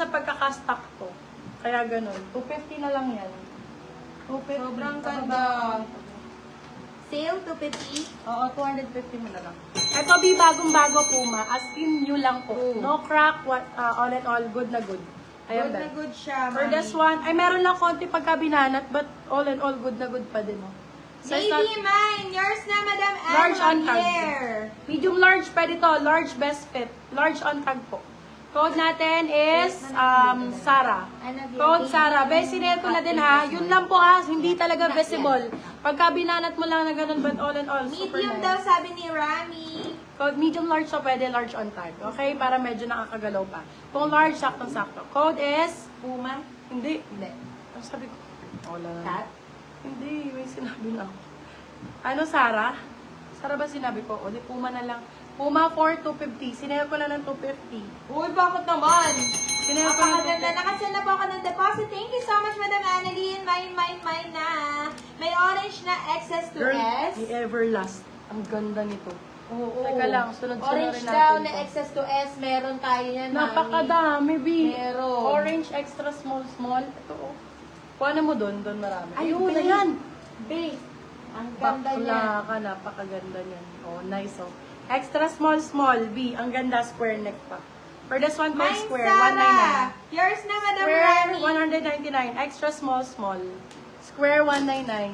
pagkakastock to. Kaya ganun. 250 na lang yan. 250. Sobrang ganda. Sale, 250? Oo, 250 mo na lang. Ito, B, bagong-bago Puma. As in, new lang po. No crack, all in all, good na good. Ayan, Good na good siya, for mami. this one, ay meron lang konti pagkabinanat, but all in all, good na good pa din, oh. Baby mine! Yours na, Madam Anne. Large on tag. Here. Medium large, pwede to. Large best fit. Large on tag po. Code natin is Sarah. Code Sarah. Besinet ko na din ha. Yun lang po ha. Hindi talaga visible. Pagka binanat mo lang na ganun, but all in all, super Medium nice. daw, sabi ni Rami. Code medium large, so pwede large on tag. Okay? Para medyo nakakagalaw pa. Kung large, saktong-sakto. Code is Puma? Hindi. Hindi. Ang sabi ko? Wala. Cat? Hindi. May sinabi na ako. Ano, Sarah? Sarah ba sinabi ko? O, di Puma na lang. Puma 4, 250. Sinayag ko na ng 250. Uy, bakit naman? Sinayag ko ng Napakaganda. Nakasend na po ako ng deposit. Thank you so much, Madam Annalyn. Mine na. May orange na XS to Girl, S. the Everlast. Ang ganda nito. Oo. Teka lang, sunod-sunod Orange rin daw natin na to. XS to S. Meron tayo yan, mami. Napakadami, B. Meron. Orange extra small. Ito, oh. Kuha na mo doon marami. Ayun, na yan. Babe, ang ganda niya. Bakla ka, napakaganda niyan. Oh, nice, oh. Extra small, B. Ang ganda, square neck pa. For this one, called Mine, square, Sarah. 199. Yours na, Madam Square, Rami. 199. Extra small. Square, 199.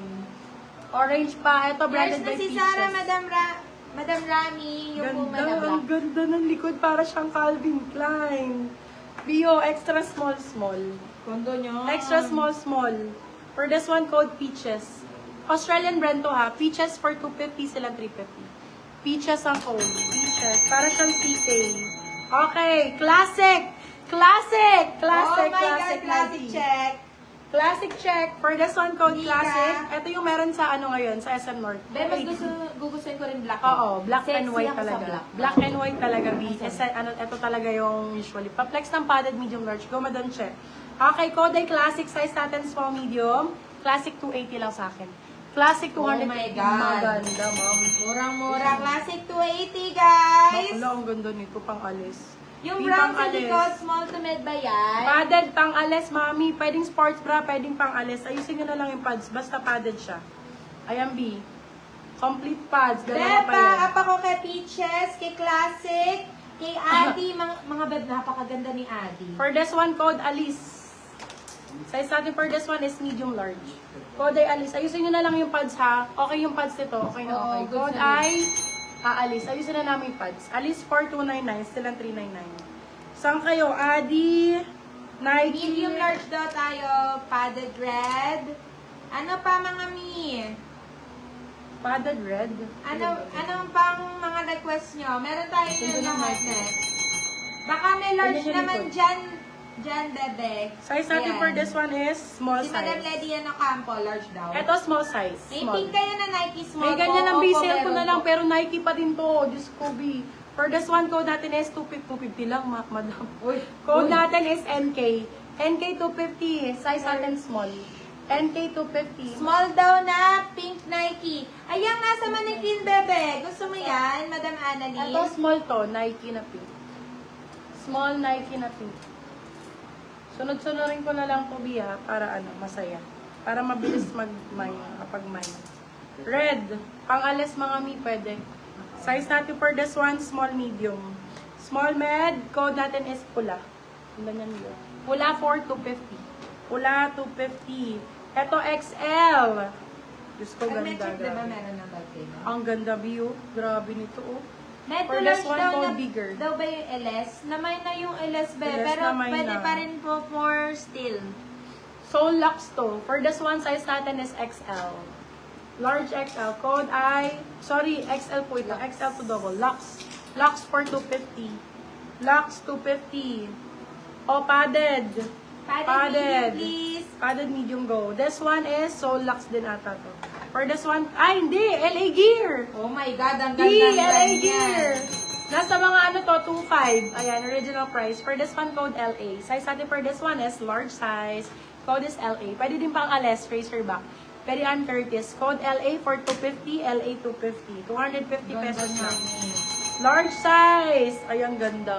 Orange pa. Ito, Yours branded na by si Peaches. Sarah, Madam Rami. Yung Puma na Ganda, black. ang ganda ng likod. Para siyang Calvin Klein. Bio, extra small. Ganda niya. Extra small. For this one, code Peaches. Australian brand to ha. Peaches for 250, sila 350. Peaches ang code. Peaches. Para siyang CK. Okay, classic. Oh my God, Classic classic check. Classic check. For this one, code Mika. classic. Ito yung meron sa ano ngayon, sa SM North. Be, mas gugustuhin ko rin black. Oo, black Sexy and white ako sa talaga. black. Black and white talaga, B. Ito talaga yung usually. Pa-flex ng padded medium large. Go, Madam Che. Okay, code ay classic. Size natin small medium. Classic 280 lang sa akin. Classic 200. Oh my God. Maganda, ma'am. Murang-mura. Classic 280, guys. Bakla, ang ganda nito, pang alis. Yung Di brown pang sa alis. likod, small to mid ba yan? Padded, pang alis, mami. Pwedeng sports bra, pwedeng pang alis. Ayusin nyo na lang yung pads. Basta padded siya. Ayan, B. Complete pads. Dalawa pa yan. Beba, up ako kay Peaches, kay Classic, kay Adi. Mga beb, napakaganda ni Adi. For this one, code Alice. Size natin for this one is medium large. Code ay Alice. Ayusin nyo na lang yung pads ha. Okay yung pads nito. Okay na Oo, okay. good Code na ay Alice. Ayusin na namin yung pads. Alice 4299. Still ang 399. Saan kayo? Adi, Nike. Medium large daw tayo, padded red. Ano pa mga mi? Padded red. Anong pang mga request nyo? Meron tayo Ganda ng ng mga net. Baka may large Ganda siya naman likod. dyan, bebe. Size natin Ayan. for this one is small Si Madam size. Lady yan Campo, large daw. Ito small size. May Small. pink kayo na Nike small May ganyan ang po. B-sale ko Opo, na meron lang, po. pero Nike pa din to. Diyos ko, B. For this one, code natin is 250 lang, madam. Uy, Code uy. natin is NK. NK 250. Size natin small. NK 250. Small daw na pink Nike. Ayan, nasa manikin, bebe. Gusto mo yan, Madam Annalyn? Ito small to, Nike na pink. Small Nike na pink. Sunod-sunurin ko na lang po, B, ha, para masaya. Para mabilis mag-mine, kapag mine. Red. Pang-alis mga mi, pwede. Size natin for this one, small medium. Small med, code natin is pula. Ganyan yun. Pula 4, 250. Pula 250. Ito XL. Diyos ko, Pag may ganda. check, diba, Grabe. meron na birthday na? Ang ganda, view. Grabe nito, oh. Medyo For large this one, daw called na, bigger. daw ba yung LS? Namay na yung LS, be. LS Pero namay pwede na. pa rin po for still. Soul Lux to. For this one, size natin is XL. Large XL. Code ay, sorry, XL po ito. XL to double. Lux. Lux for 250. Lux 250. O, padded. Padded medium, please. Padded medium go. This one is Soul Lux din ata to. For this one, ay hindi, LA Gear. Oh my God, ang D, ganda ng LA brand Gear. yan. Nasa mga ano to, 2.5. Ayan, original price. For this one, code LA. Size natin for this one is large size. Code is LA. Pwede din pang Ales, racerback. Pwede Ann Curtis. Code LA for 250, LA 250. 250 pesos lang. Large size. Ayan, ganda.